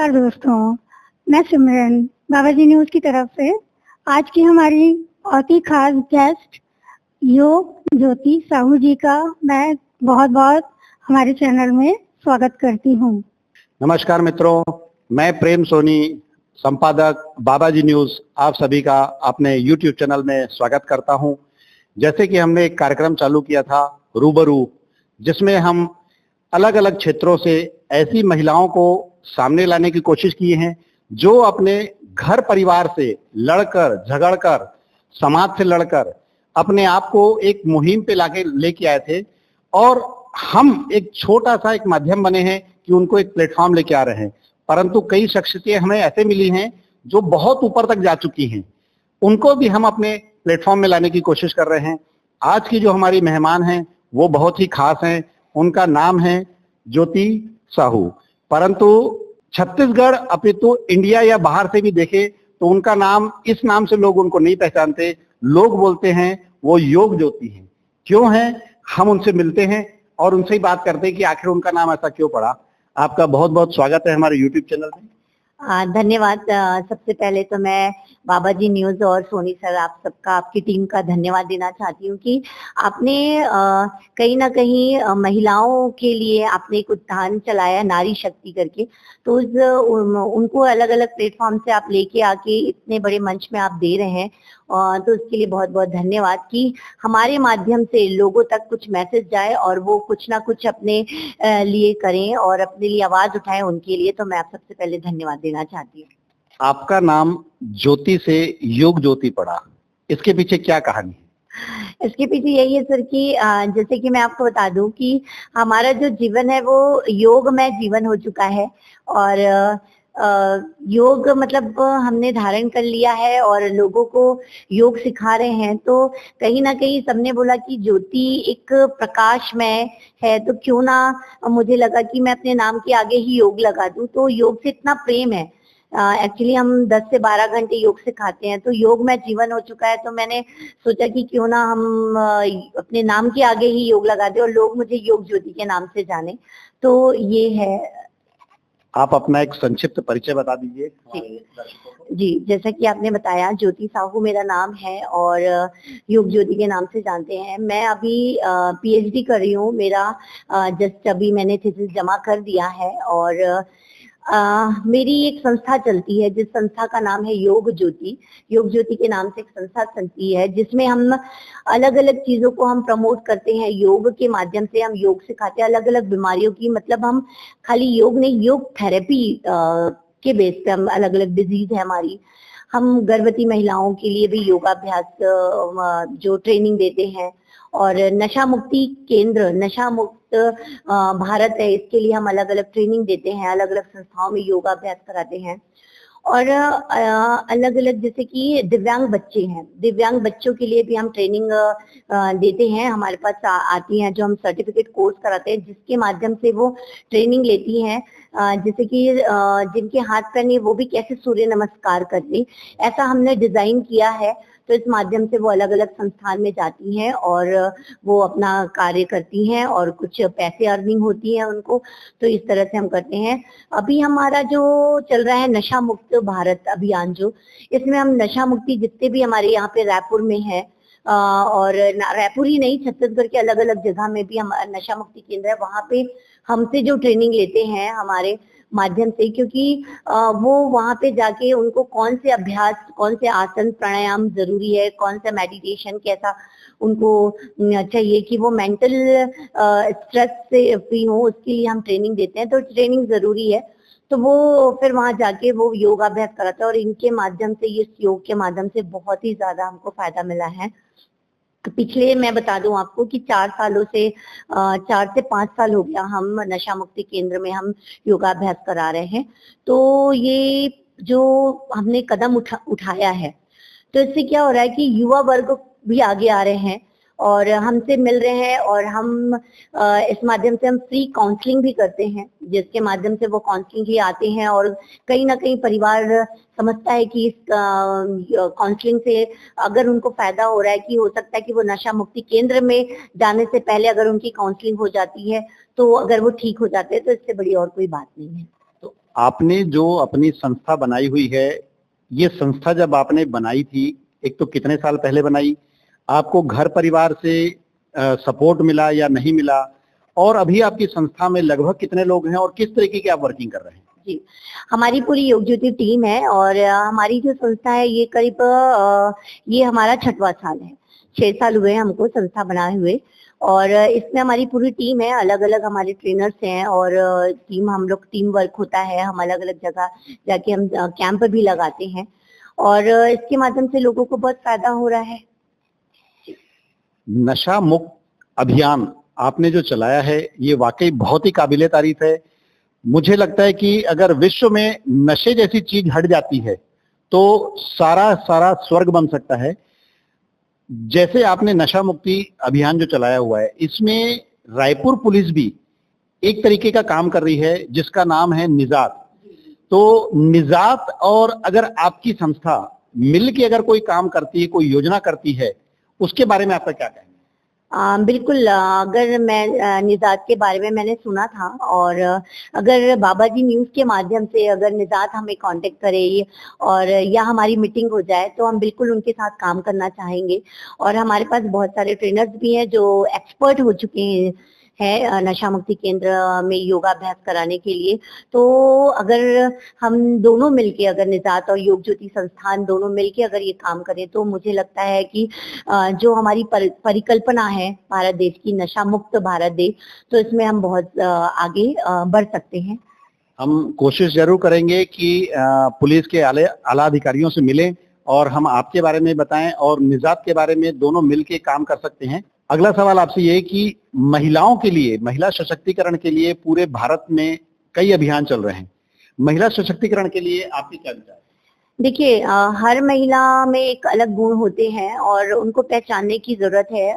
नमस्कार दोस्तों, मैं सिमरन बाबाजी न्यूज की तरफ से आज की हमारी बहुत ही खास गेस्ट योग ज्योति साहू जी का मैं बहुत बहुत हमारे चैनल में स्वागत करती हूँ। नमस्कार मित्रों, मैं प्रेम सोनी, संपादक बाबाजी न्यूज, आप सभी का अपने YouTube चैनल में स्वागत करता हूं। जैसे कि हमने एक कार्यक्रम चालू किया था रूबरू, जिसमें हम अलग अलग क्षेत्रों से ऐसी महिलाओं को सामने लाने की कोशिश की है जो अपने घर परिवार से लड़कर झगड़कर समाज से लड़कर अपने आप को एक मुहिम पे लेके आए थे, और हम एक छोटा सा एक माध्यम बने हैं कि उनको एक प्लेटफॉर्म लेके आ रहे हैं। परंतु कई शख्सियतें हमें ऐसे मिली हैं जो बहुत ऊपर तक जा चुकी हैं, उनको भी हम अपने प्लेटफॉर्म में लाने की कोशिश कर रहे हैं। आज की जो हमारी मेहमान हैं वो बहुत ही खास हैं। उनका नाम है ज्योति साहू। परंतु छत्तीसगढ़ अपितु इंडिया या बाहर से भी देखे तो उनका नाम, इस नाम से लोग उनको नहीं पहचानते। लोग बोलते हैं वो योग ज्योति हैं। क्यों है? हम उनसे मिलते हैं और उनसे ही बात करते हैं कि आखिर उनका नाम ऐसा क्यों पड़ा। आपका बहुत बहुत स्वागत है हमारे YouTube चैनल में। धन्यवाद। सबसे पहले तो मैं बाबाजी न्यूज और सोनी सर, आप सबका, आपकी टीम का धन्यवाद देना चाहती हूँ कि आपने कहीं ना कहीं महिलाओं के लिए आपने एक उत्थान चलाया, नारी शक्ति करके। तो उनको अलग अलग प्लेटफॉर्म से आप लेके आके इतने बड़े मंच में आप दे रहे हैं, तो उसके लिए बहुत बहुत धन्यवाद कि हमारे माध्यम से लोगों तक कुछ मैसेज जाए और वो कुछ ना कुछ अपने लिए करें और अपने लिए आवाज उठाएं उनके लिए। तो मैं आप सबसे पहले धन्यवाद देना चाहती हूँ। आपका नाम ज्योति से योग ज्योति पड़ा, इसके पीछे क्या कहानी है? इसके पीछे यही है सर कि जैसे कि मैं आपको बता दूं कि हमारा जो जीवन है वो योगमय जीवन हो चुका है, और योग मतलब हमने धारण कर लिया है और लोगों को योग सिखा रहे हैं। तो कहीं ना कहीं सबने बोला कि ज्योति एक प्रकाशमय है, तो क्यों ना, मुझे लगा कि मैं अपने नाम के आगे ही योग लगा दूं। तो योग से इतना प्रेम है। एक्चुअली हम 10 से 12 घंटे योग सिखाते हैं, तो योग में जीवन हो चुका है। तो मैंने सोचा कि क्यों ना हम अपने नाम के आगे ही योग लगा दें और लोग मुझे योग ज्योति के नाम से जाने। तो ये है। आप अपना एक संक्षिप्त परिचय बता दीजिए। जी, जैसा कि आपने बताया, ज्योति साहू मेरा नाम है और योग ज्योति के नाम से जानते हैं। मैं अभी PhD कर रही हूँ। मेरा जस्ट अभी मैंने थीसिस जमा कर दिया है, और मेरी एक संस्था चलती है जिस संस्था का नाम है योग ज्योति। योग ज्योति के नाम से एक संस्था चलती है जिसमें हम अलग अलग चीजों को हम प्रमोट करते हैं। योग के माध्यम से हम योग सिखाते हैं अलग अलग बीमारियों की, मतलब हम खाली योग नहीं, योग थेरेपी के बेस पे हम अलग अलग डिजीज है हमारी। हम गर्भवती महिलाओं के लिए भी योगाभ्यास जो ट्रेनिंग देते हैं, और नशा मुक्ति केंद्र, नशा मुक्त भारत है, इसके लिए हम अलग अलग ट्रेनिंग देते हैं, अलग अलग संस्थाओं में योगाभ्यास कराते हैं। और अलग अलग जैसे कि दिव्यांग बच्चे हैं, दिव्यांग बच्चों के लिए भी हम ट्रेनिंग देते हैं। हमारे पास आती हैं जो हम सर्टिफिकेट कोर्स कराते हैं, जिसके माध्यम से वो ट्रेनिंग लेती हैं। जैसे कि जिनके हाथ पैर नहीं, वो भी कैसे सूर्य नमस्कार करते, ऐसा हमने डिजाइन किया है। तो इस माध्यम से वो अलग अलग संस्थान में जाती हैं और वो अपना कार्य करती हैं और कुछ पैसे अर्निंग होती है उनको। तो इस तरह से हम करते हैं। अभी हमारा जो चल रहा है नशा मुक्त भारत अभियान, जो इसमें हम नशा मुक्ति जितने भी हमारे यहाँ पे रायपुर में है, और रायपुर ही नहीं, छत्तीसगढ़ के अलग अलग जगह में भी हम नशा मुक्ति केंद्र है, वहाँ पे हमसे जो ट्रेनिंग लेते हैं हमारे माध्यम से, क्योंकि वो वहाँ पे जाके उनको कौन से अभ्यास, कौन से आसन प्राणायाम जरूरी है, कौन सा मेडिटेशन कैसा उनको चाहिए कि वो मेंटल स्ट्रेस से फ्री हो, उसके लिए हम ट्रेनिंग देते हैं। तो ट्रेनिंग जरूरी है। तो वो फिर वहां जाके वो योगाभ्यास कराता है, और इनके माध्यम से, इस योग के माध्यम से बहुत ही ज्यादा हमको फायदा मिला है। पिछले मैं बता दूं आपको कि 4 सालों से 4 से 5 साल हो गया हम नशा मुक्ति केंद्र में हम योगाभ्यास करा रहे हैं। तो ये जो हमने कदम उठाया है, तो इससे क्या हो रहा है कि युवा वर्ग भी आगे आ रहे हैं और हमसे मिल रहे हैं, और हम इस माध्यम से हम फ्री काउंसलिंग भी करते हैं, जिसके माध्यम से वो काउंसलिंग ही आते हैं। और कहीं ना कहीं परिवार समझता है कि इस काउंसलिंग से अगर उनको फायदा हो रहा है, कि हो सकता है कि वो नशा मुक्ति केंद्र में जाने से पहले अगर उनकी काउंसलिंग हो जाती है, तो अगर वो ठीक हो जाते हैं, तो इससे बड़ी और कोई बात नहीं है। तो आपने जो अपनी संस्था बनाई हुई है, ये संस्था जब आपने बनाई थी, एक तो कितने साल पहले बनाई, आपको घर परिवार से सपोर्ट मिला या नहीं मिला, और अभी आपकी संस्था में लगभग कितने लोग हैं और किस तरीके की आप वर्किंग कर रहे हैं? जी, हमारी पूरी योग ज्योति टीम है और हमारी जो संस्था है ये करीब ये हमारा 6वां साल है। 6 साल हुए हैं हमको संस्था बनाए हुए और इसमें हमारी पूरी टीम है, अलग-अलग हमारे ट्रेनर्स हैं और हम लोग टीम वर्क होता है, हम अलग-अलग जगह जाके हम कैंप भी लगाते हैं और इसके माध्यम से लोगों को बहुत फायदा हो रहा है। नशा मुक्त अभियान आपने जो चलाया है, ये वाकई बहुत ही काबिले तारीफ है। मुझे लगता है कि अगर विश्व में नशे जैसी चीज हट जाती है तो सारा स्वर्ग बन सकता है। जैसे आपने नशा मुक्ति अभियान जो चलाया हुआ है, इसमें रायपुर पुलिस भी एक तरीके का काम कर रही है जिसका नाम है निजात। तो निजात और अगर आपकी संस्था मिल के अगर कोई काम करती है, कोई योजना करती है, उसके बारे में आपका क्या कहना है? बिल्कुल, अगर मैं निजात के बारे में मैंने सुना था और अगर बाबा जी न्यूज़ के माध्यम से अगर निजात हमें कांटेक्ट करे और या हमारी मीटिंग हो जाए तो हम बिल्कुल उनके साथ काम करना चाहेंगे और हमारे पास बहुत सारे ट्रेनर्स भी हैं जो एक्सपर्ट हो चुके हैं नशा मुक्ति केंद्र में योगाभ्यास कराने के लिए। तो अगर हम दोनों मिलके अगर निजात और योग ज्योति संस्थान दोनों मिलके अगर ये काम करें तो मुझे लगता है कि जो हमारी परिकल्पना है भारत देश की, नशा मुक्त भारत देश, तो इसमें हम बहुत आगे बढ़ सकते हैं। हम कोशिश जरूर करेंगे कि पुलिस के आला अधिकारियों से मिलें और हम आपके बारे में बताएं और निजात के बारे में, दोनों मिलके काम कर सकते हैं। अगला सवाल आपसे ये है कि महिलाओं के लिए, महिला सशक्तिकरण के लिए पूरे भारत में कई अभियान चल रहे हैं। महिला सशक्तिकरण के लिए आपके क्या विचार? देखिए, हर महिला में एक अलग गुण होते हैं और उनको पहचानने की जरूरत है।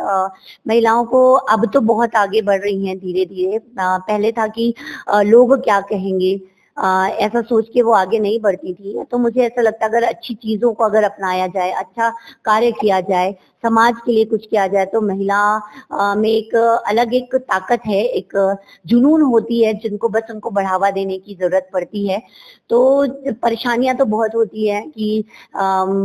महिलाओं को अब तो बहुत आगे बढ़ रही हैं धीरे-धीरे। पहले था कि लोग क्या कहेंगे, ऐसा सोच के वो आगे नहीं बढ़ती थी। तो मुझे ऐसा लगता है अगर अच्छी चीजों को अगर अपनाया जाए, अच्छा कार्य किया जाए, समाज के लिए कुछ किया जाए तो महिला में एक अलग एक ताकत है, एक जुनून होती है जिनको बस उनको बढ़ावा देने की जरूरत पड़ती है। तो परेशानियां तो बहुत होती है कि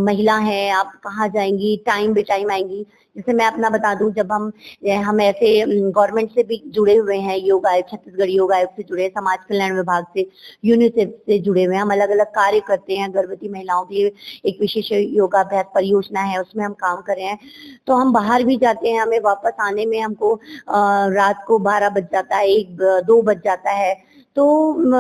महिला है, आप कहाँ जाएंगी, टाइम बे टाइम आएंगी। जैसे मैं अपना बता दूं, जब हम ऐसे गवर्नमेंट से भी जुड़े हुए हैं, योग आयोग, छत्तीसगढ़ योग आयोग से जुड़े, समाज कल्याण विभाग से, यूनिसेफ से जुड़े हुए हैं, हम अलग अलग कार्य करते हैं। गर्भवती महिलाओं की एक विशेष योगाभ्यास परियोजना है, उसमें हम काम कर रहे हैं। तो हम बाहर भी जाते हैं, हमें वापस आने में हमको रात को 12 बज जाता है, 1-2 बज जाता है। तो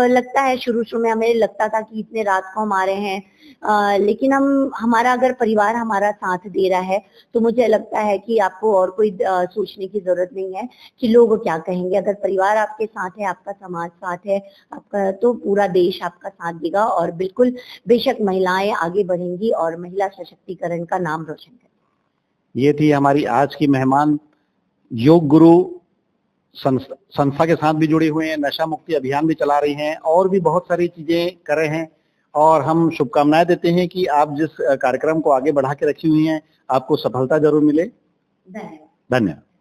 लगता है, शुरू में हमें लगता था कि इतने रात को हम आ रहे हैं, लेकिन हमारा अगर परिवार हमारा साथ दे रहा है तो मुझे लगता है कि आपको और कोई सोचने की जरूरत नहीं है कि लोग क्या कहेंगे। अगर परिवार आपके साथ है, आपका समाज साथ है, आपका, तो पूरा देश आपका साथ देगा और बिल्कुल बेशक महिलाएं आगे बढ़ेंगी और महिला सशक्तिकरण का नाम रोशन करेंगी। ये थी हमारी आज की मेहमान, योग गुरु संस्था के साथ भी जुड़े हुए हैं, नशा मुक्ति अभियान भी चला रही हैं और भी बहुत सारी चीजें कर रहे हैं। और हम शुभकामनाएं देते हैं कि आप जिस कार्यक्रम को आगे बढ़ा के रखी हुई हैं, आपको सफलता जरूर मिले। धन्यवाद। धन्यवाद।